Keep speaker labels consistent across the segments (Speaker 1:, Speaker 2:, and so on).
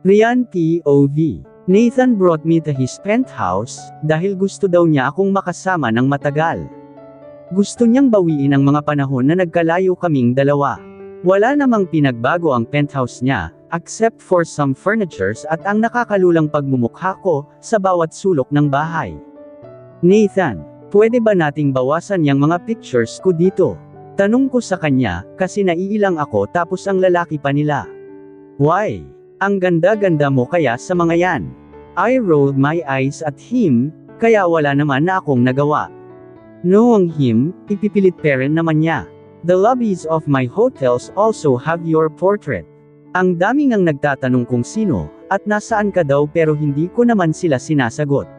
Speaker 1: Rian POV. Nathan brought me to his penthouse, dahil gusto daw niya akong makasama ng matagal. Gusto niyang bawiin ang mga panahon na nagkalayo kaming dalawa. Wala namang pinagbago ang penthouse niya, except for some furnitures at ang nakakalulang pagmumukha ko, sa bawat sulok ng bahay. Nathan, pwede ba nating bawasan yang mga pictures ko dito? Tanong ko sa kanya, kasi naiilang ako tapos ang lalaki pa nila. Why? Ang ganda-ganda mo kaya sa mga yan. I rolled my eyes at him, kaya wala naman na akong nagawa. Knowing him, ipipilit pa rin naman niya. The lobbies of my hotels also have your portrait. Ang dami ngang nagtatanong kung sino, at nasaan ka daw pero hindi ko naman sila sinasagot.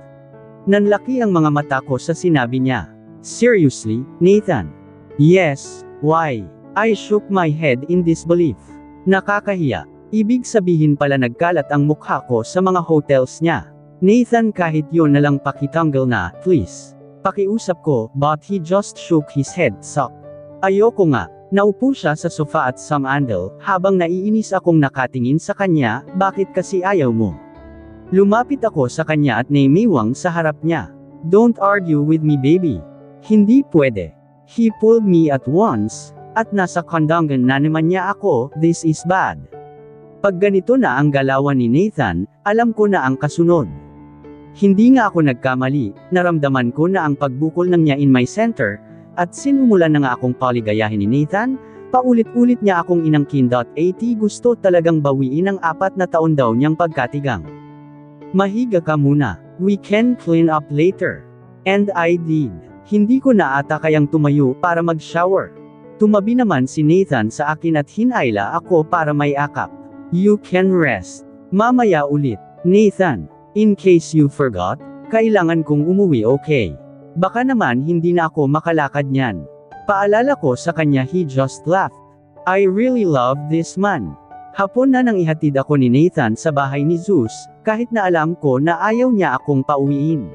Speaker 1: Nanlaki ang mga mata ko sa sinabi niya. Seriously, Nathan? Yes, why? I shook my head in disbelief. Nakakahiya. Ibig sabihin pala nagkalat ang mukha ko sa mga hotels niya. Nathan, kahit yun na lang pakitanggal na, please. Pakiusap ko, but he just shook his head. Suck. Ayoko nga. Naupo siya sa sofa at sumandal, habang naiinis akong nakatingin sa kanya, bakit kasi ayaw mo? Lumapit ako sa kanya at naimiwang sa harap niya. Don't argue with me, baby. Hindi pwede. He pulled me at once, at nasa kondangan na naman niya ako. This is bad. Pag ganito na ang galawan ni Nathan, alam ko na ang kasunod. Hindi nga ako nagkamali, naramdaman ko na ang pagbukol ng niya in my center, at sinumulan na nga akong paligayahin ni Nathan, paulit-ulit niya akong inangkin. At gusto talagang bawiin ang 4 na taon daw niyang pagkatigang. Mahiga ka muna, we can clean up later. And I did. Hindi ko na ata kayang tumayo para mag-shower. Tumabi naman si Nathan sa akin at hinayla ako para may akap. You can rest. Mamaya ulit. Nathan, in case you forgot, kailangan kong umuwi, okay? Baka naman hindi na ako makalakad niyan. Paalala ko sa kanya. He just laughed. I really love this man. Hapon na nang ihatid ako ni Nathan sa bahay ni Zeus, kahit na alam ko na ayaw niya akong pauwiin.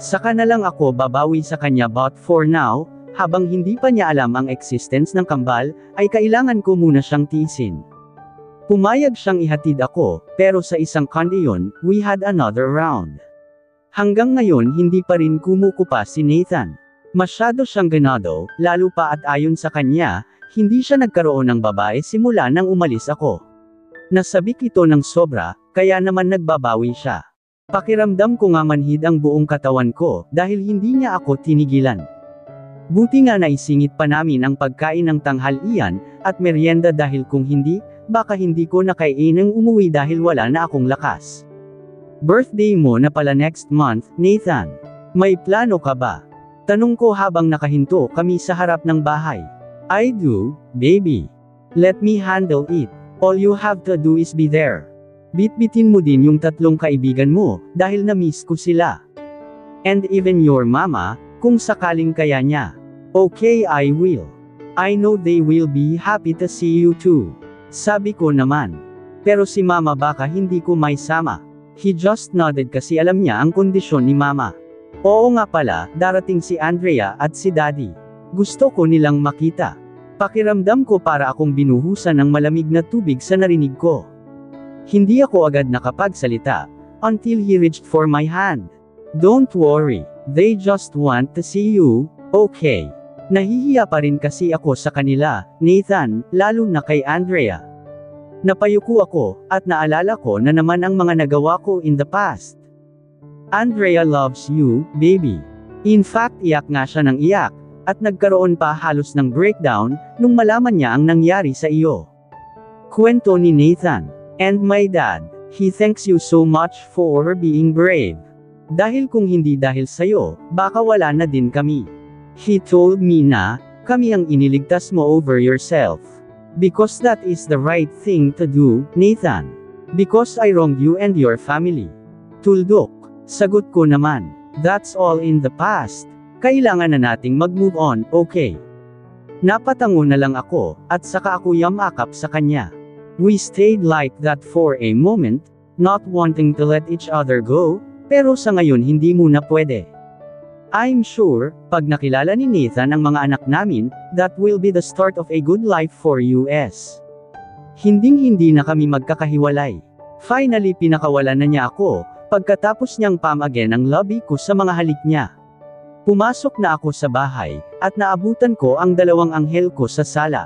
Speaker 1: Saka na lang ako babawi sa kanya, but for now, habang hindi pa niya alam ang existence ng kambal, ay kailangan ko muna siyang tiisin. Pumayag siyang ihatid ako, pero sa isang kondisyon, we had another round. Hanggang ngayon hindi pa rin kumukupa si Nathan. Masyado siyang ganado, lalo pa at ayon sa kanya, hindi siya nagkaroon ng babae simula nang umalis ako. Nasabik ito ng sobra, kaya naman nagbabawi siya. Pakiramdam ko nga manhid ang buong katawan ko, dahil hindi niya ako tinigilan. Buti nga naisingit pa namin ang pagkain ng tanghalian, at merienda dahil kung hindi, baka hindi ko na kainang umuwi dahil wala na akong lakas. Birthday mo na pala next month, Nathan. May plano ka ba? Tanong ko habang nakahinto kami sa harap ng bahay. I do, baby. Let me handle it. All you have to do is be there. Bitbitin mo din yung 3 kaibigan mo, dahil na-miss ko sila. And even your mama, kung sakaling kaya niya. Okay, I will. I know they will be happy to see you too. Sabi ko naman. Pero si mama baka hindi ko may sama. He just nodded kasi alam niya ang kondisyon ni mama. Oo nga pala, darating si Andrea at si daddy. Gusto ko nilang makita. Pakiramdam ko para akong binuhusan ng malamig na tubig sa narinig ko. Hindi ako agad nakapagsalita, until he reached for my hand. Don't worry, they just want to see you, okay? Nahihiya pa rin kasi ako sa kanila, Nathan, lalo na kay Andrea. Napayuko ako, at naalala ko na naman ang mga nagawa ko in the past. Andrea loves you, baby. In fact, iyak nga siya ng iyak, at nagkaroon pa halos ng breakdown, nung malaman niya ang nangyari sa iyo. Kwento ni Nathan. And my dad, he thanks you so much for being brave. Dahil kung hindi dahil sa'yo, baka wala na din kami. He told me na, kami ang iniligtas mo over yourself. Because that is the right thing to do, Nathan. Because I wronged you and your family. Tuldok. Sagot ko naman. That's all in the past. Kailangan na nating mag-move on, okay? Napatango na lang ako, at saka ako yamakap sa kanya. We stayed like that for a moment, not wanting to let each other go, pero sa ngayon hindi muna pwede. I'm sure, pag nakilala ni Nathan ang mga anak namin, that will be the start of a good life for us. Hinding-hindi na kami magkakahiwalay. Finally pinakawalan na niya ako, pagkatapos niyang pamagyan ang lobby ko sa mga halik niya. Pumasok na ako sa bahay, at naabutan ko ang dalawang anghel ko sa sala.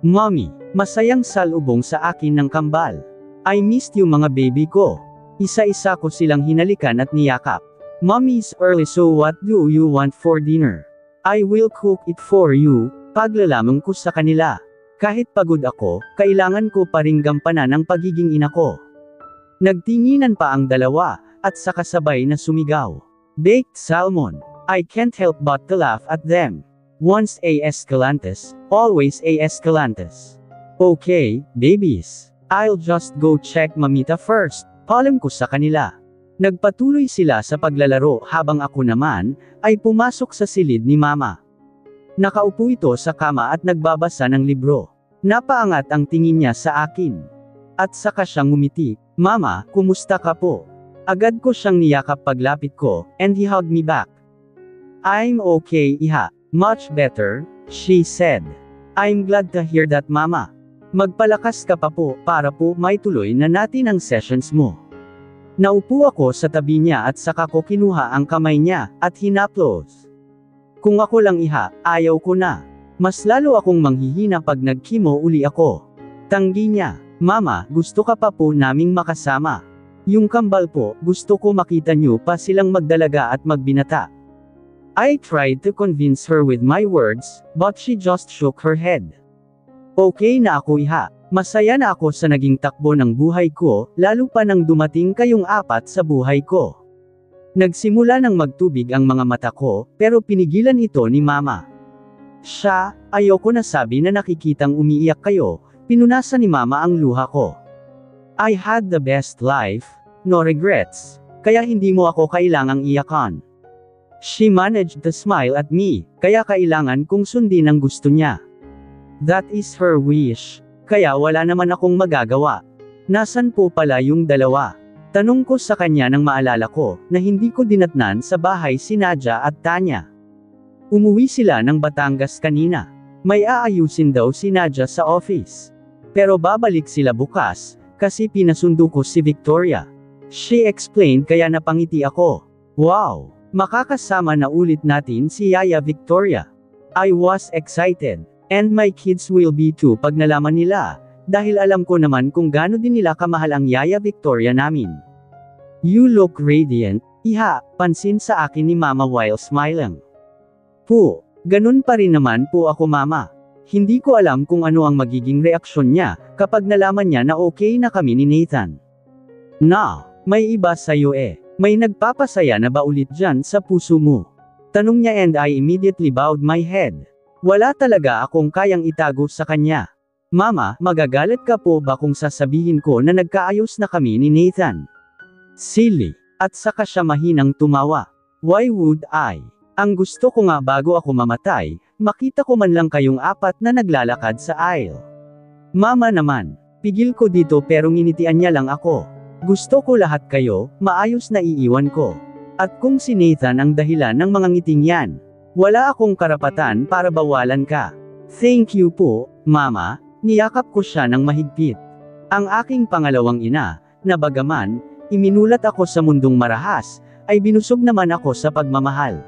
Speaker 1: Mommy, masayang salubong sa akin ng kambal. I missed you mga baby ko. Isa-isa ko silang hinalikan at niyakap. Mommy's early so what do you want for dinner? I will cook it for you, paglalamang ko sa kanila. Kahit pagod ako, kailangan ko pa ring gampanan ang pagiging ina ko. Nagtinginan pa ang dalawa, at saka sabay na sumigaw. Baked salmon. I can't help but to laugh at them. Once A. Escalantes, always A. Escalantes. Okay, babies. I'll just go check mamita first, palam ko sa kanila. Nagpatuloy sila sa paglalaro habang ako naman, ay pumasok sa silid ni mama. Nakaupo ito sa kama at nagbabasa ng libro. Napaangat ang tingin niya sa akin. At saka siyang ngumiti, Mama, kumusta ka po? Agad ko siyang niyakap paglapit ko, and he hugged me back. I'm okay iha, much better, she said. I'm glad to hear that mama. Magpalakas ka pa po, para po maituloy na natin ang sessions mo. Naupo ako sa tabi niya at saka ko kinuha ang kamay niya, at hinaplos. Kung ako lang iha, ayaw ko na. Mas lalo akong manghihina pag nagkimo uli ako. Tanggi niya, Mama, gusto ka pa po naming makasama. Yung kambal po, gusto ko makita niyo pa silang magdalaga at magbinata. I tried to convince her with my words, but she just shook her head. Okay na ako iha. Masaya na ako sa naging takbo ng buhay ko, lalo pa nang dumating kayong apat sa buhay ko. Nagsimula ng magtubig ang mga mata ko, pero pinigilan ito ni Mama. Siya, ayoko na sabi na nakikitang umiiyak kayo, pinunasan ni Mama ang luha ko. I had the best life, no regrets, kaya hindi mo ako kailangang iyakan. She managed to smile at me, kaya kailangan kong sundin ang gusto niya. That is her wish, kaya wala naman akong magagawa. Nasaan po pala yung dalawa? Tanong ko sa kanya nang maalala ko, na hindi ko dinatnan sa bahay si Nadia at Tanya. Umuwi sila ng Batangas kanina. May aayusin daw si Nadia sa office. Pero babalik sila bukas, kasi pinasundo ko si Victoria. She explained kaya napangiti ako. Wow! Makakasama na ulit natin si Yaya Victoria. I was excited. And my kids will be too pag nalaman nila, dahil alam ko naman kung gaano din nila kamahal ang Yaya Victoria namin. You look radiant, iha, pansin sa akin ni Mama while smiling. Po, ganun pa rin naman po ako Mama. Hindi ko alam kung ano ang magiging reaksyon niya, kapag nalaman niya na okay na kami ni Nathan. Na, may iba sa'yo eh. May nagpapasaya na ba ulit dyan sa puso mo? Tanong niya and I immediately bowed my head. Wala talaga akong kayang itago sa kanya. Mama, magagalit ka po ba kung sasabihin ko na nagkaayos na kami ni Nathan? Silly. At saka siya mahinang tumawa. Why would I? Ang gusto ko nga bago ako mamatay, makita ko man lang kayong apat na naglalakad sa aisle. Mama naman, pigil ko dito pero nginitian niya lang ako. Gusto ko lahat kayo, maayos na iiwan ko. At kung si Nathan ang dahilan ng mga ngiting yan, wala akong karapatan para bawalan ka. Thank you po, Mama, niyakap ko siya ng mahigpit. Ang aking pangalawang ina, na bagaman, iminulat ako sa mundong marahas, ay binusog naman ako sa pagmamahal.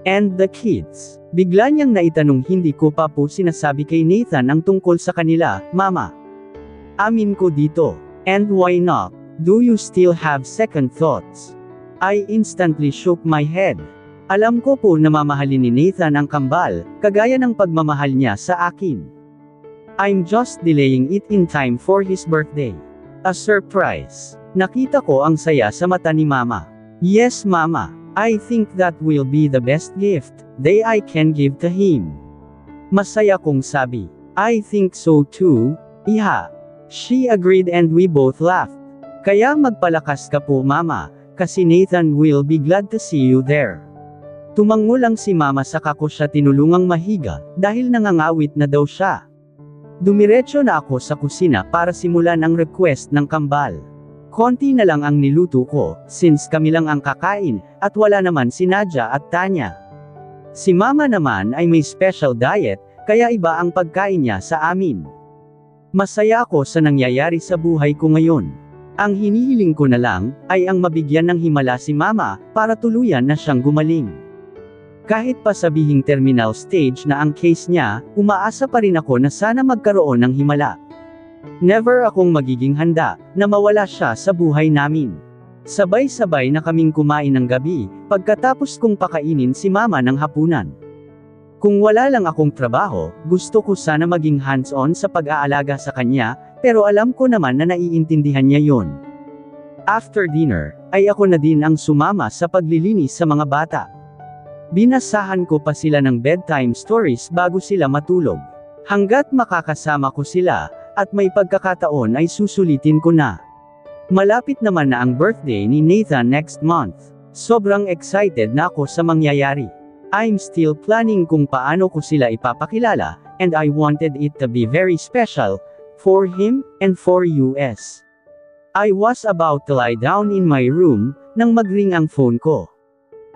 Speaker 1: And the kids. Bigla niyang naitanong hindi ko pa po sinasabi kay Nathan ang tungkol sa kanila, Mama. Amin ko dito. And why not? Do you still have second thoughts? I instantly shook my head. Alam ko po na mamahalin ni Nathan ang kambal, kagaya ng pagmamahal niya sa akin. I'm just delaying it in time for his birthday. A surprise. Nakita ko ang saya sa mata ni Mama. Yes Mama, I think that will be the best gift that I can give to him. Masaya kong sabi. I think so too, Iha. She agreed and we both laughed. Kaya magpalakas ka po Mama, kasi Nathan will be glad to see you there. Tumango lang si Mama saka ko siya tinulungang mahiga, dahil nangangawit na daw siya. Dumiretso na ako sa kusina para simulan ang request ng kambal. Konti na lang ang niluto ko, since kami lang ang kakain, at wala naman si Nadia at Tanya. Si Mama naman ay may special diet, kaya iba ang pagkain niya sa amin. Masaya ako sa nangyayari sa buhay ko ngayon. Ang hinihiling ko na lang, ay ang mabigyan ng himala si Mama, para tuluyan na siyang gumaling. Kahit pa sabihing terminal stage na ang case niya, umaasa pa rin ako na sana magkaroon ng himala. Never akong magiging handa, na mawala siya sa buhay namin. Sabay-sabay na kaming kumain ng gabi, pagkatapos kong pakainin si Mama ng hapunan. Kung wala lang akong trabaho, gusto ko sana maging hands-on sa pag-aalaga sa kanya, pero alam ko naman na naiintindihan niya yon. After dinner, ay ako na din ang sumama sa paglilinis sa mga bata. Binasahan ko pa sila ng bedtime stories bago sila matulog. Hanggat makakasama ko sila, at may pagkakataon ay susulitin ko na. Malapit naman na ang birthday ni Nathan next month. Sobrang excited na ako sa mangyayari. I'm still planning kung paano ko sila ipapakilala, and I wanted it to be very special, for him, and for us. I was about to lie down in my room, nang magring ang phone ko.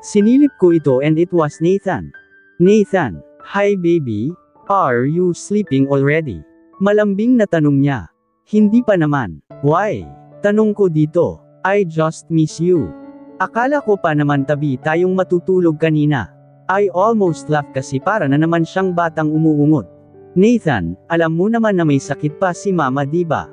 Speaker 1: Sinilip ko ito and it was Nathan. Nathan, hi baby, are you sleeping already? Malambing na tanong niya. Hindi pa naman. Why? Tanong ko dito. I just miss you. Akala ko pa naman tabi tayong matutulog kanina. I almost laughed kasi para na naman siyang batang umuungot. Nathan, alam mo naman na may sakit pa si Mama diba?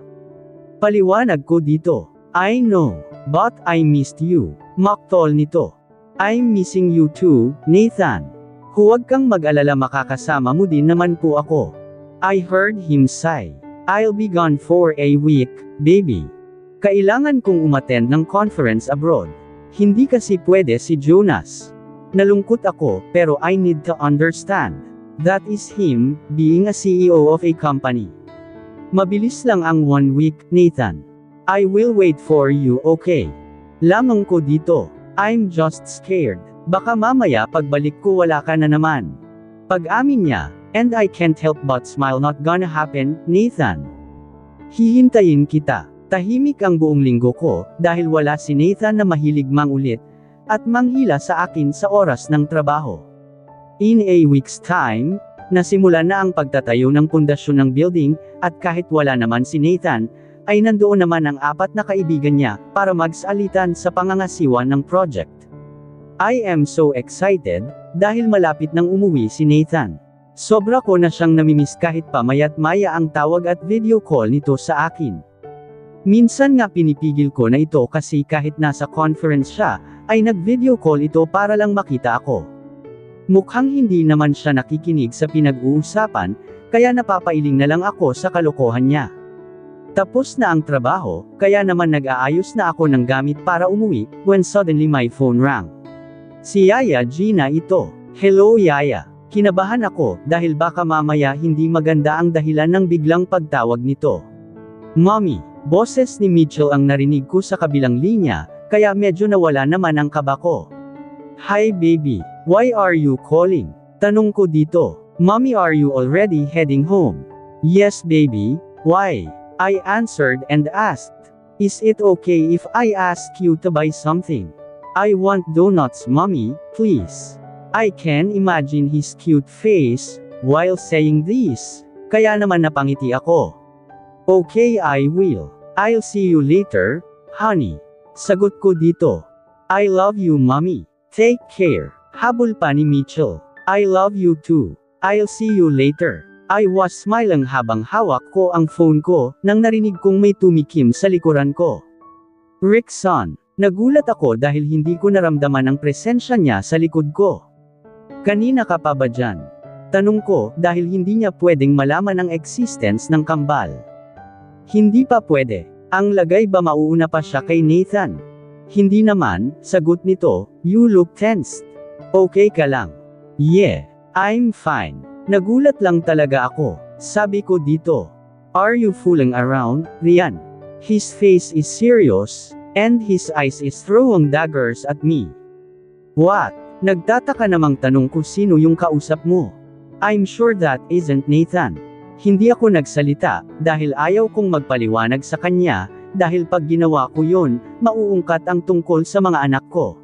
Speaker 1: Paliwanag ko dito. I know, but I missed you. Maktol nito. I'm missing you too, Nathan. Huwag kang mag-alala, makakasama mo din naman po ako. I heard him sigh. I'll be gone for a week, baby. Kailangan kong umattend ng conference abroad. Hindi kasi pwede si Jonas. Nalungkot ako, pero I need to understand. That is him, being a CEO of a company. Mabilis lang ang 1 week, Nathan. I will wait for you, okay? Lamang ko dito. I'm just scared. Baka mamaya pagbalik ko wala ka na naman. Pag-amin niya, and I can't help but smile, not gonna happen, Nathan. Hihintayin kita. Tahimik ang buong linggo ko, dahil wala si Nathan na mahilig mangulit, at manghila sa akin sa oras ng trabaho. In a week's time, nasimula na ang pagtatayo ng pundasyon ng building, at kahit wala naman si Nathan, ay nandoon naman ang 4 na kaibigan niya, para magsalitan sa pangangasiwa ng project. I am so excited, dahil malapit nang umuwi si Nathan. Sobra ko na siyang namimiss kahit pa maya't maya ang tawag at video call nito sa akin. Minsan nga pinipigil ko na ito kasi kahit nasa conference siya, ay nag-video call ito para lang makita ako. Mukhang hindi naman siya nakikinig sa pinag-uusapan, kaya napapailing na lang ako sa kalokohan niya. Tapos na ang trabaho, kaya naman nag-aayos na ako ng gamit para umuwi, when suddenly my phone rang. Si Yaya Gina ito. Hello Yaya. Kinabahan ako, dahil baka mamaya hindi maganda ang dahilan ng biglang pagtawag nito. Mommy, boses ni Mitchell ang narinig ko sa kabilang linya, kaya medyo nawala naman ang kaba ko. Hi baby, why are you calling? Tanong ko dito. Mommy, are you already heading home? Yes baby, why? I answered and asked. Is it okay if I ask you to buy something? I want donuts mommy, please. I can imagine his cute face, while saying this. Kaya naman napangiti ako. Okay, I will. I'll see you later, honey. Sagot ko dito. I love you mommy. Take care. Habol pa ni Mitchell. I love you too. I'll see you later. I was smiling habang hawak ko ang phone ko, nang narinig kong may tumikim sa likuran ko. Rickson. Nagulat ako dahil hindi ko naramdaman ang presensya niya sa likod ko. Kanina ka pa ba dyan? Tanong ko, dahil hindi niya pwedeng malaman ang existence ng kambal. Hindi pa pwede. Ang lagay ba mauuna pa siya kay Nathan? Hindi naman, sagot nito. You look tensed. Okay ka lang? Yeah, I'm fine. Nagulat lang talaga ako. Sabi ko dito. Are you fooling around, Rian? His face is serious, and his eyes is throwing daggers at me. What? Nagtataka namang tanong ko sino yung kausap mo. I'm sure that isn't Nathan. Hindi ako nagsalita, dahil ayaw kong magpaliwanag sa kanya, dahil pag ginawa ko yon, mauungkat ang tungkol sa mga anak ko.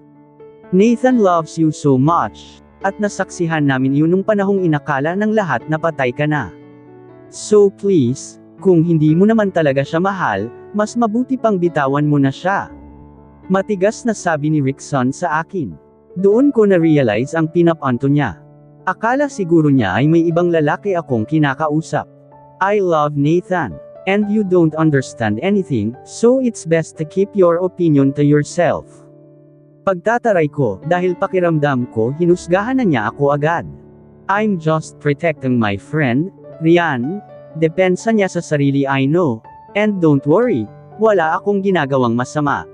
Speaker 1: Nathan loves you so much, at nasaksihan namin yun nung panahong inakala ng lahat na patay ka na. So please, kung hindi mo naman talaga siya mahal, mas mabuti pang bitawan mo na siya. Matigas na sabi ni Rickson sa akin. Doon ko na-realize ang pinapanto niya. Akala siguro niya ay may ibang lalaki akong kinakausap. I love Nathan. And you don't understand anything, so it's best to keep your opinion to yourself. Pagtataray ko, dahil pakiramdam ko hinusgahan na niya ako agad. I'm just protecting my friend, Rian. Depensa niya sa sarili I know. And don't worry, wala akong ginagawang masama.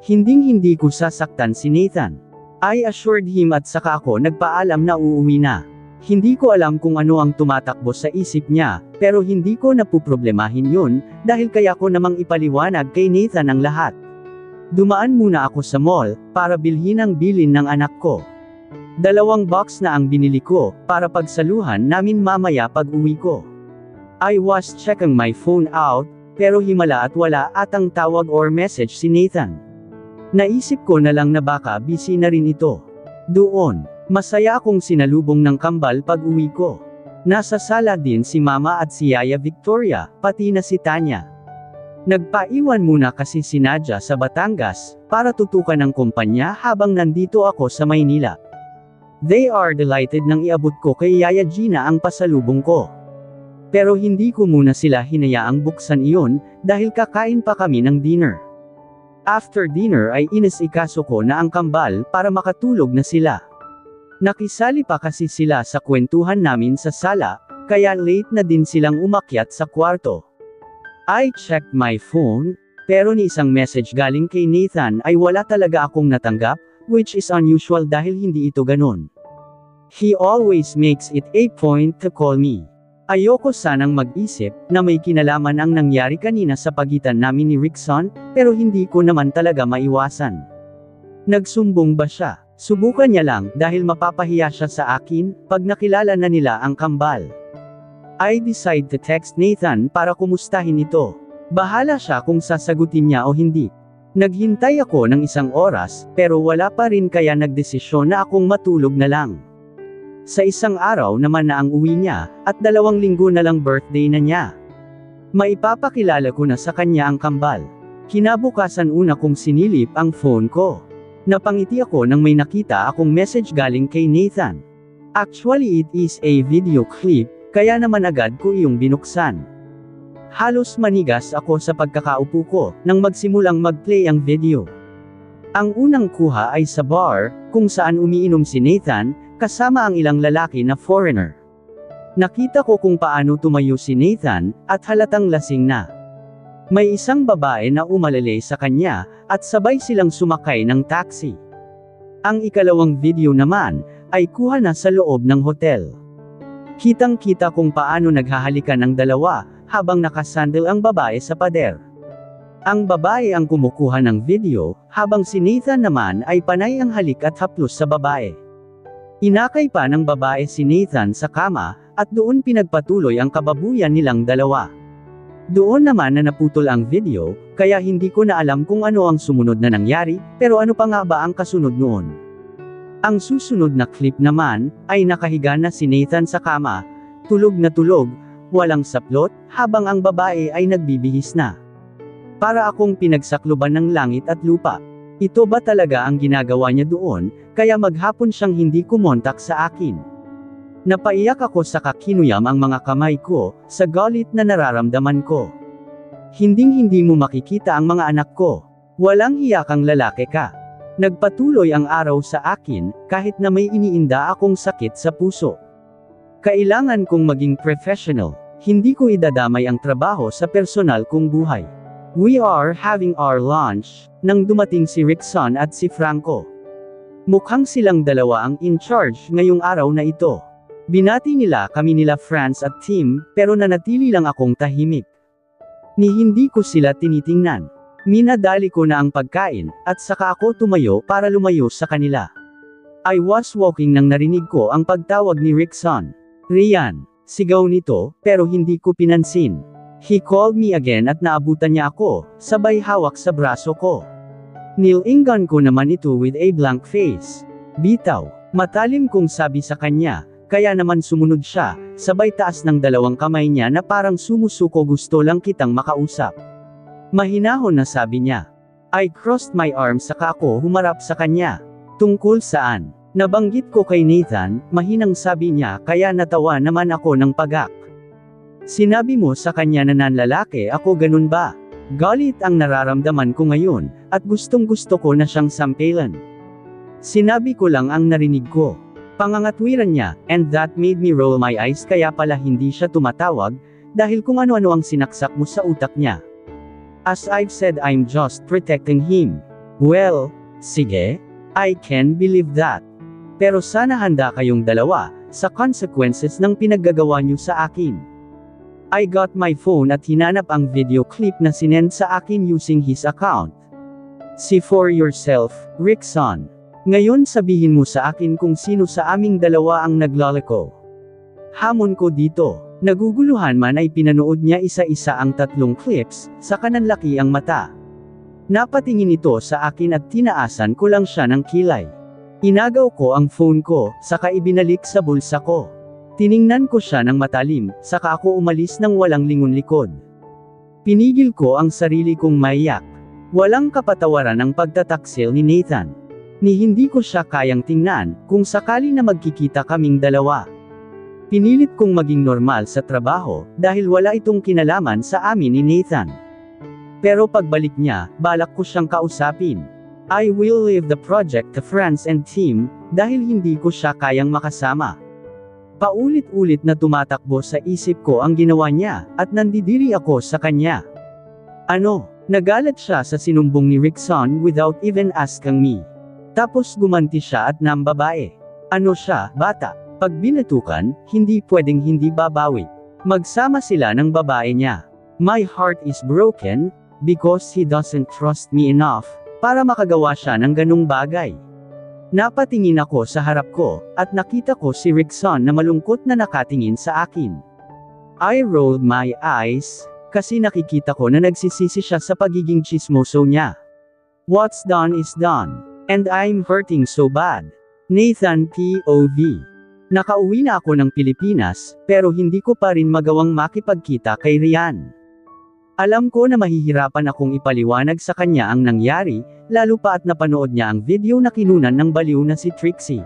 Speaker 1: Hinding-hindi ko sasaktan si Nathan. I assured him at saka ako nagpaalam na uuwi na. Hindi ko alam kung ano ang tumatakbo sa isip niya, pero hindi ko napuproblemahin yun, dahil kaya ko namang ipaliwanag kay Nathan ang lahat. Dumaan muna ako sa mall, para bilhin ang bilin ng anak ko. 2 box na ang binili ko, para pagsaluhan namin mamaya pag uwi ko. I was checking my phone out, pero himala at wala atang tawag or message si Nathan. Naisip ko na lang na baka busy na rin ito. Doon, masaya akong sinalubong ng kambal pag uwi ko. Nasa sala din si Mama at si Yaya Victoria, pati na si Tanya. Nagpaiwan muna kasi si Nadia sa Batangas, para tutukan ng kumpanya habang nandito ako sa Maynila. They are delighted nang iabot ko kay Yaya Gina ang pasalubong ko. Pero hindi ko muna sila hinayaang buksan iyon, dahil kakain pa kami ng dinner. After dinner ay inisikaso ko na ang kambal para makatulog na sila. Nakisali pa kasi sila sa kwentuhan namin sa sala, kaya late na din silang umakyat sa kwarto. I checked my phone, pero ni isang message galing kay Nathan ay wala talaga akong natanggap, which is unusual dahil hindi ito ganun. He always makes it a point to call me. Ayoko sanang mag-isip na may kinalaman ang nangyari kanina sa pagitan namin ni Rickson, pero hindi ko naman talaga maiwasan. Nagsumbong ba siya? Subukan niya lang dahil mapapahiya siya sa akin pag nakilala na nila ang kambal. I decide to text Nathan para kumustahin ito. Bahala siya kung sasagutin niya o hindi. Naghintay ako ng 1 oras, pero wala pa rin kaya nagdesisyon na akong matulog na lang. Sa 1 araw naman na ang uwi niya, at 2 linggo na lang birthday na niya. Maipapakilala ko na sa kanya ang kambal. Kinabukasan una kong sinilip ang phone ko. Napangiti ako nang may nakita akong message galing kay Nathan. Actually it is a video clip, kaya naman agad ko iyong binuksan. Halos manigas ako sa pagkakaupo ko, nang magsimulang mag-play ang video. Ang unang kuha ay sa bar, kung saan umiinom si Nathan, kasama ang ilang lalaki na foreigner. Nakita ko kung paano tumayo si Nathan, at halatang lasing na. May isang babae na umalalay sa kanya, at sabay silang sumakay ng taxi. Ang ikalawang video naman, ay kuha na sa loob ng hotel. Kitang-kita kung paano naghahalikan ang dalawa, habang nakasandal ang babae sa pader. Ang babae ang kumukuha ng video, habang si Nathan naman ay panay ang halik at haplos sa babae. Inakay pa ng babae si Nathan sa kama, at doon pinagpatuloy ang kababuyan nilang dalawa. Doon naman na naputol ang video, kaya hindi ko na alam kung ano ang sumunod na nangyari, pero ano pa nga ba ang kasunod noon? Ang susunod na clip naman, ay nakahiga na si Nathan sa kama, tulog na tulog, walang saplot, habang ang babae ay nagbibihis na. Para akong pinagsakluban ng langit at lupa. Ito ba talaga ang ginagawa niya doon, kaya maghapon siyang hindi kumontak sa akin. Napaiyak ako sa kakinuyam ang mga kamay ko, sa galit na nararamdaman ko. Hinding-hindi mo makikita ang mga anak ko. Walang hiya kang lalaki ka. Nagpatuloy ang araw sa akin, kahit na may iniinda akong sakit sa puso. Kailangan kong maging professional. Hindi ko idadamay ang trabaho sa personal kong buhay. We are having our lunch, nang dumating si Rickson at si Franco. Mukhang silang dalawa ang in charge ngayong araw na ito. Binati nila kami nila Franz at Tim, pero nanatili lang akong tahimik. Ni hindi ko sila tinitingnan. Minadali ko na ang pagkain, at saka ako tumayo para lumayo sa kanila. I was walking nang narinig ko ang pagtawag ni Rickson. Rian, sigaw nito, pero hindi ko pinansin. He called me again at naabutan niya ako, sabay hawak sa braso ko. Nilingan ko naman ito with a blank face. Bitaw, matalim kong sabi sa kanya, kaya naman sumunod siya, sabay taas ng 2 kamay niya na parang sumusuko gusto lang kitang makausap. Mahinahon na sabi niya. I crossed my arms saka ako humarap sa kanya. Tungkol saan? Nabanggit ko kay Nathan, mahinang sabi niya kaya natawa naman ako ng pagak. Sinabi mo sa kanya na nanlalaki ako ganun ba? Galit ang nararamdaman ko ngayon, at gustong gusto ko na siyang sampilan. Sinabi ko lang ang narinig ko. Pangangatwiran niya, and that made me roll my eyes kaya pala hindi siya tumatawag, dahil kung ano-ano ang sinaksak mo sa utak niya. As I've said I'm just protecting him. Well, sige, I can believe that. Pero sana handa kayong dalawa, sa consequences ng pinaggagawa niyo sa akin. I got my phone at hinanap ang video clip na sinend sa akin using his account. See for yourself, Rickson. Ngayon sabihin mo sa akin kung sino sa aming dalawa ang naglalako. Hamon ko dito. Naguguluhan man ay pinanood niya isa-isa ang 3 clips, saka nanlaki ang mata. Napatingin ito sa akin at tinaasan ko lang siya ng kilay. Inagaw ko ang phone ko, saka ibinalik sa bulsa ko. Tiningnan ko siya ng matalim, saka ako umalis ng walang lingon likod. Pinigil ko ang sarili kong maiyak. Walang kapatawaran ang pagtataksil ni Nathan. Ni hindi ko siya kayang tingnan, kung sakali na magkikita kaming dalawa. Pinilit kong maging normal sa trabaho, dahil wala itong kinalaman sa amin ni Nathan. Pero pagbalik niya, balak ko siyang kausapin. I will leave the project to friends and team, dahil hindi ko siya kayang makasama. Paulit-ulit na tumatakbo sa isip ko ang ginawa niya, at nandidiri ako sa kanya. Ano? Nagalit siya sa sinumbong ni Rickson without even asking me. Tapos gumanti siya at nambabae. Ano siya, bata? Pag binatukan, hindi pwedeng hindi babawi. Magsama sila ng babae niya. My heart is broken, because he doesn't trust me enough, para makagawa siya ng ganung bagay. Napatingin ako sa harap ko, at nakita ko si Rickson na malungkot na nakatingin sa akin. I rolled my eyes, kasi nakikita ko na nagsisisi siya sa pagiging chismoso niya. What's done is done, and I'm hurting so bad. Nathan POV. Nakauwi na ako ng Pilipinas, pero hindi ko pa rin magawang makipagkita kay Rian. Alam ko na mahihirapan akong ipaliwanag sa kanya ang nangyari, lalo pa at napanood niya ang video na kinunan ng baliw na si Trixie.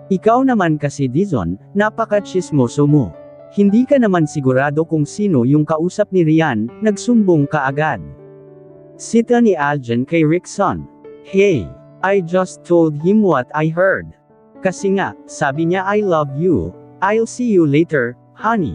Speaker 1: Ikaw naman kasi Dizon, napaka-chismoso mo. Hindi ka naman sigurado kung sino yung kausap ni Rian, nagsumbong ka agad. Sita ni Aljan kay Rickson. Hey, I just told him what I heard. Kasi nga, sabi niya I love you, I'll see you later, honey.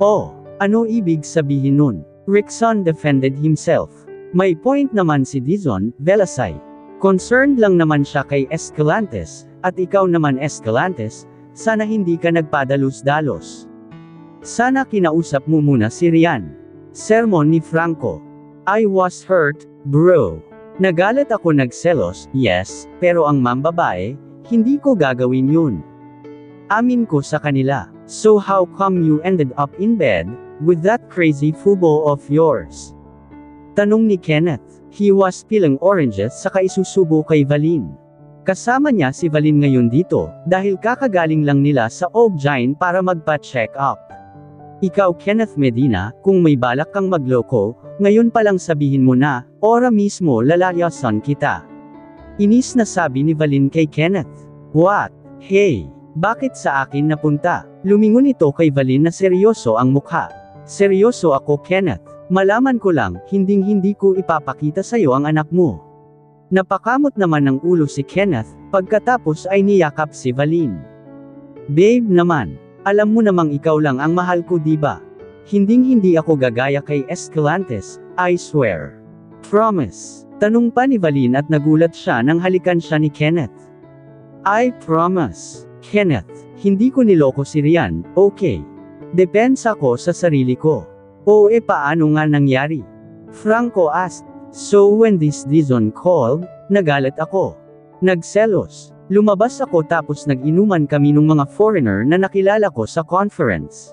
Speaker 1: Oh, ano ibig sabihin nun? Rickson defended himself. May point naman si Dizon, Velasay. Concerned lang naman siya kay Escalantes, at ikaw naman Escalantes, sana hindi ka nagpadalos-dalos. Sana kinausap mo muna si Rian. Sermon ni Franco. I was hurt, bro. Nagalit ako nagselos, yes, pero ang mambabae, hindi ko gagawin yun. Amin ko sa kanila. So how come you ended up in bed with that crazy fubo of yours? Tanong ni Kenneth. He was peeling oranges saka isusubo kay Valin. Kasama niya si Valin ngayon dito, dahil kakagaling lang nila sa OB-GYN para magpa-check up. Ikaw Kenneth Medina, kung may balak kang magloko, ngayon palang sabihin mo na, ora mismo lalayasan kita. Inis na sabi ni Valin kay Kenneth. What? Hey, bakit sa akin napunta? Lumingon ito kay Valin na seryoso ang mukha. Seryoso ako Kenneth. Malaman ko lang, hindi ko ipapakita sa'yo ang anak mo. Napakamot naman ng ulo si Kenneth, pagkatapos ay niyakap si Valin. Babe naman, alam mo namang ikaw lang ang mahal ko diba? Hindi ako gagaya kay Escalantes, I swear. Promise. Tanong pa ni Valin at nagulat siya nang halikan siya ni Kenneth. I promise. Kenneth, hindi ko niloko si Rian, okay. Depensa ko sa sarili ko. O paano nga nangyari? Franco asked. So when this Dizon called, nagalit ako. Nagselos. Lumabas ako tapos nag-inuman kami ng mga foreigner na nakilala ko sa conference.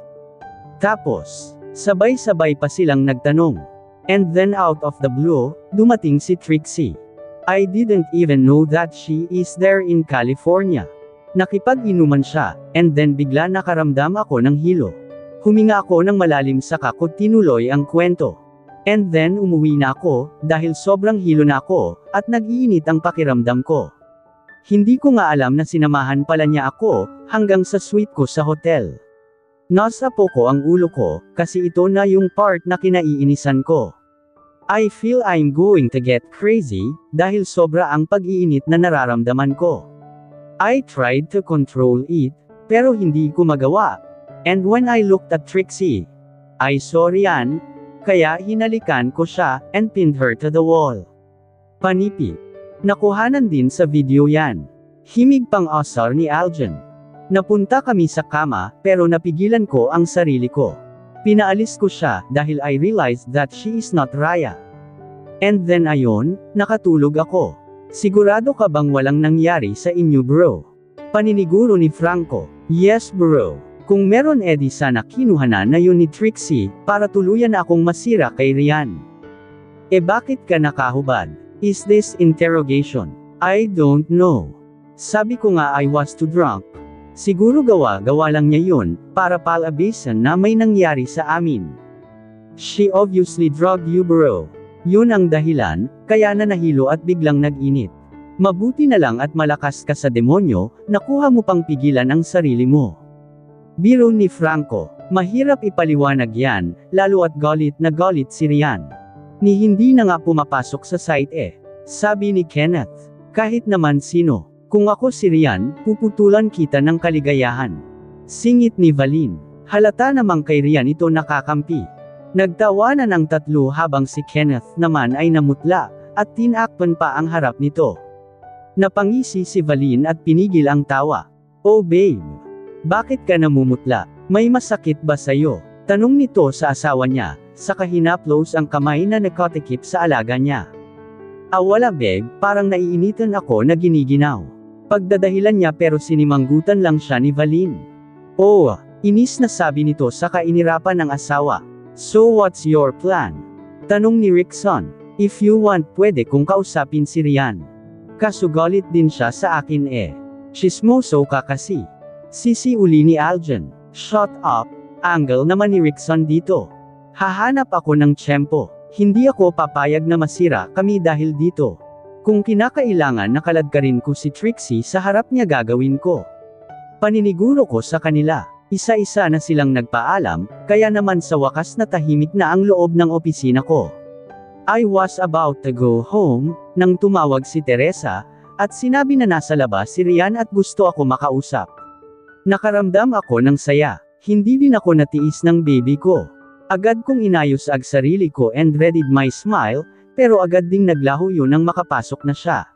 Speaker 1: Tapos, sabay-sabay pa silang nagtanong. And then out of the blue, dumating si Trixie. I didn't even know that she is there in California. Nakipag-inuman siya, and then bigla nakaramdam ako ng hilo. Huminga ako ng malalim saka ko tinuloy ang kwento. And then umuwi na ako, dahil sobrang hilo na ako, at nag-iinit ang pakiramdam ko. Hindi ko nga alam na sinamahan pala niya ako, hanggang sa suite ko sa hotel. Nasa poko ang ulo ko, kasi ito na yung part na kinaiinisan ko. I feel I'm going to get crazy, dahil sobra ang pag-iinit na nararamdaman ko. I tried to control it, pero hindi ko magawa. And when I looked at Trixie, I saw Rian, kaya hinalikan ko siya, and pinned her to the wall. Panipi. Nakuhanan din sa video yan. Himig pang asar ni Aljan. Napunta kami sa kama, pero napigilan ko ang sarili ko. Pinaalis ko siya, dahil I realized that she is not Raya. And then ayon, nakatulog ako. Sigurado ka bang walang nangyari sa inyo bro? Paniniguro ni Franco. Yes bro. Kung meron edi sana kinuhanan na yun ni Trixie, para tuluyan akong masira kay Rian. Bakit ka nakahubad? Is this interrogation? I don't know. Sabi ko nga I was too drunk. Siguro gawa-gawa lang niya yun, para palabisan na may nangyari sa amin. She obviously drugged you bro. Yun ang dahilan, kaya na nahilo at biglang nag-init. Mabuti na lang at malakas ka sa demonyo, nakuha mo pang pigilan ang sarili mo. Biro ni Franco, mahirap ipaliwanag yan, lalo at galit na galit si Rian. Ni hindi na nga pumapasok sa site Sabi ni Kenneth, kahit naman sino, kung ako si Rian, puputulan kita ng kaligayahan. Singit ni Valin, halata namang kay Rian ito nakakampi. Nagtawanan ang tatlo habang si Kenneth naman ay namutla, at tinakpan pa ang harap nito. Napangisi si Valin at pinigil ang tawa. Oh babe. Bakit ka namumutla? May masakit ba sa'yo? Tanong nito sa asawa niya, saka hinaplos ang kamay na nakatikip sa alaga niya. Wala babe, parang naiinitan ako na giniginaw. Pagdadahilan niya pero sinimanggutan lang siya ni Valin. Oh, inis na sabi nito saka inirapan ng asawa. So what's your plan? Tanong ni Rickson. If you want pwede kong kausapin si Rian. Kasugalit din siya sa akin Chismoso ka kasi. Sisi uli ni Aljan. Shut up. Angle naman ni Rickson dito. Hahanap ako ng tiyempo. Hindi ako papayag na masira kami dahil dito. Kung kinakailangan nakaladkarin ko si Trixie sa harap niya gagawin ko. Paniniguro ko sa kanila. Isa-isa na silang nagpaalam, kaya naman sa wakas na tahimik na ang loob ng opisina ko. I was about to go home, nang tumawag si Teresa, at sinabi na nasa labas si Rian at gusto ako makausap. Nakaramdam ako ng saya. Hindi din ako natiis ng baby ko. Agad kong inayos ang sarili ko and readied my smile, pero agad ding naglaho yun nang makapasok na siya.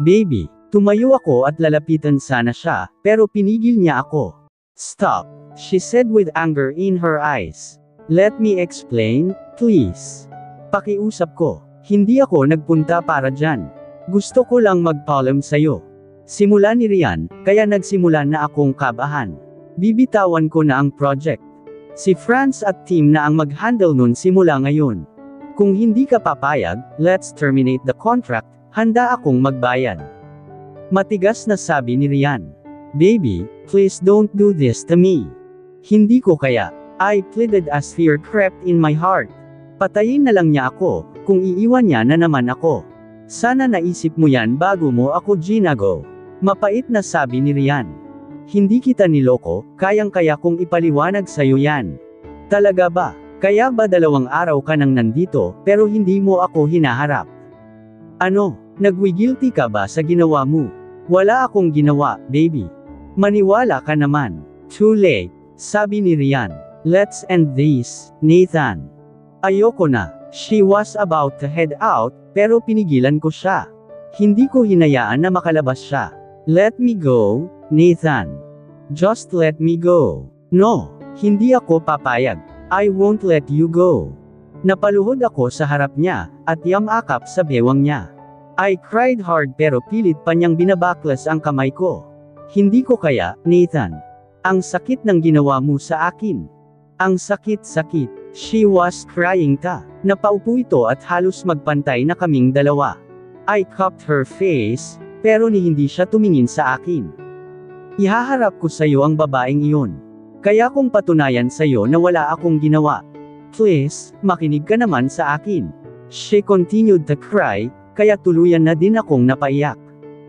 Speaker 1: Baby, tumayo ako at lalapitan sana siya, pero pinigil niya ako. Stop, she said with anger in her eyes. Let me explain, please. Pakiusap ko, hindi ako nagpunta para dyan. Gusto ko lang magpaalam sa'yo. Simula ni Rian, kaya nagsimula na akong kabahan. Bibitawan ko na ang project. Si Franz at team na ang mag-handle nun simula ngayon. Kung hindi ka papayag, let's terminate the contract, handa akong magbayad. Matigas na sabi ni Rian. Baby, please don't do this to me. Hindi ko kaya. I pleaded as fear crept in my heart. Patayin na lang niya ako, kung iiwan niya na naman ako. Sana naisip mo yan bago mo ako ginago. Mapait na sabi ni Rian. Hindi kita niloko, kayang-kaya kong ipaliwanag sa'yo yan. Talaga ba? Kaya ba 2 araw ka nang nandito, pero hindi mo ako hinaharap? Ano, nagwi-guilty ka ba sa ginawa mo? Wala akong ginawa, baby. Maniwala ka naman. Too late, sabi ni Rian. Let's end this, Nathan. Ayoko na. She was about to head out, pero pinigilan ko siya. Hindi ko hinayaan na makalabas siya. Let me go, Nathan. Just let me go. No, hindi ako papayag. I won't let you go. Napaluhod ako sa harap niya, at yamakap sa bewang niya. I cried hard pero pilit pa niyang binabaklas ang kamay ko. Hindi ko kaya, Nathan. Ang sakit ng ginawa mo sa akin. Ang sakit-sakit. She was crying ta. Napaupo ito at halos magpantay na kaming dalawa. I cupped her face, pero hindi siya tumingin sa akin. Ihaharap ko sa'yo ang babaeng iyon. Kaya kong patunayan sa'yo na wala akong ginawa. Please, makinig ka naman sa akin. She continued to cry, kaya tuluyan na din akong napaiyak.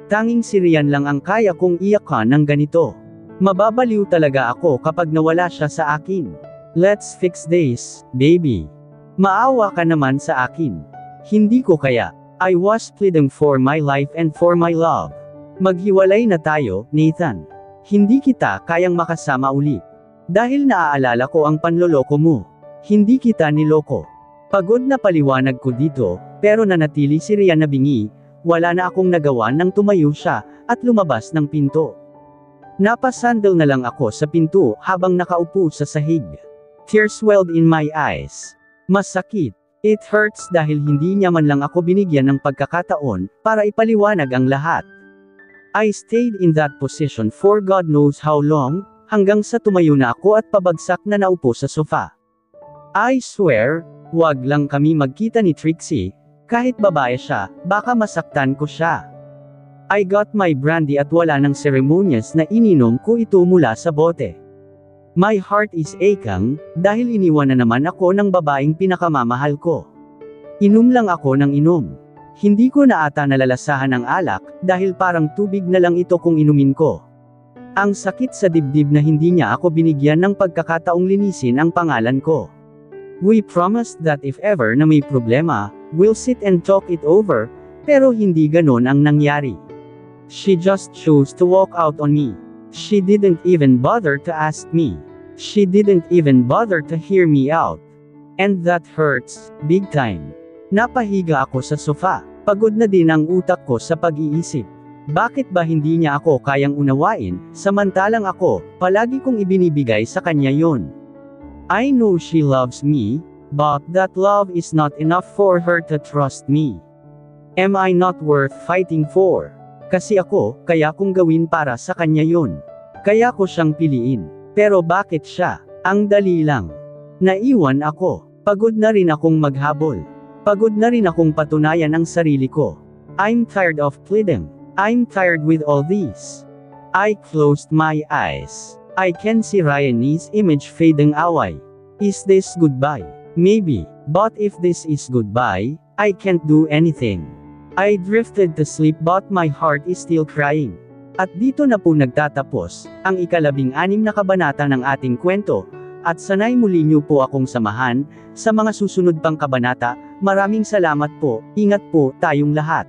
Speaker 1: Tanging si Ryan lang ang kaya kong iyakan ng ganito. Mababaliw talaga ako kapag nawala siya sa akin. Let's fix this, baby. Maawa ka naman sa akin. Hindi ko kaya. I was pleading for my life and for my love. Maghiwalay na tayo, Nathan. Hindi kita kayang makasama ulit. Dahil naaalala ko ang panloloko mo. Hindi kita niloko. Pagod na paliwanag ko dito, pero nanatili si Ryan na bingi. Wala na akong nagawa nang tumayo siya, at lumabas ng pinto. Napasandal na lang ako sa pinto habang nakaupo sa sahig. Tears welled in my eyes. Masakit. It hurts dahil hindi niya man lang ako binigyan ng pagkakataon para ipaliwanag ang lahat. I stayed in that position for God knows how long, hanggang sa tumayo na ako at pabagsak na naupo sa sofa. I swear, wag lang kami magkita ni Trixie, kahit babae siya, baka masaktan ko siya. I got my brandy at wala ng seremonyas na ininom ko ito mula sa bote. My heart is aching, dahil iniwan na naman ako ng babaeng pinakamamahal ko. Inom lang ako ng inom. Hindi ko na ata nalalasahan ng alak, dahil parang tubig na lang ito kung inumin ko. Ang sakit sa dibdib na hindi niya ako binigyan ng pagkakataong linisin ang pangalan ko. We promised that if ever na may problema, we'll sit and talk it over, pero hindi ganon ang nangyari. She just chose to walk out on me. She didn't even bother to ask me. She didn't even bother to hear me out. And that hurts, big time. Napahiga ako sa sofa. Pagod na din ang utak ko sa pag-iisip. Bakit ba hindi niya ako kayang unawain, samantalang ako, palagi kong ibinibigay sa kanya yon? I know she loves me, but that love is not enough for her to trust me. Am I not worth fighting for? Kasi ako, kaya kong gawin para sa kanya yon. Kaya ko siyang piliin. Pero bakit siya? Ang dali lang. Naiwan ako. Pagod na rin akong maghabol. Pagod na rin akong patunayan ang sarili ko. I'm tired of pleading. I'm tired with all this. I closed my eyes. I can see Ryan's image fading away. Is this goodbye? Maybe. But if this is goodbye, I can't do anything. I drifted to sleep but my heart is still crying. At dito na po nagtatapos, ang ika-16 na kabanata ng ating kwento, at sanay muli niyo po akong samahan, sa mga susunod pang kabanata. Maraming salamat po, ingat po, tayong lahat.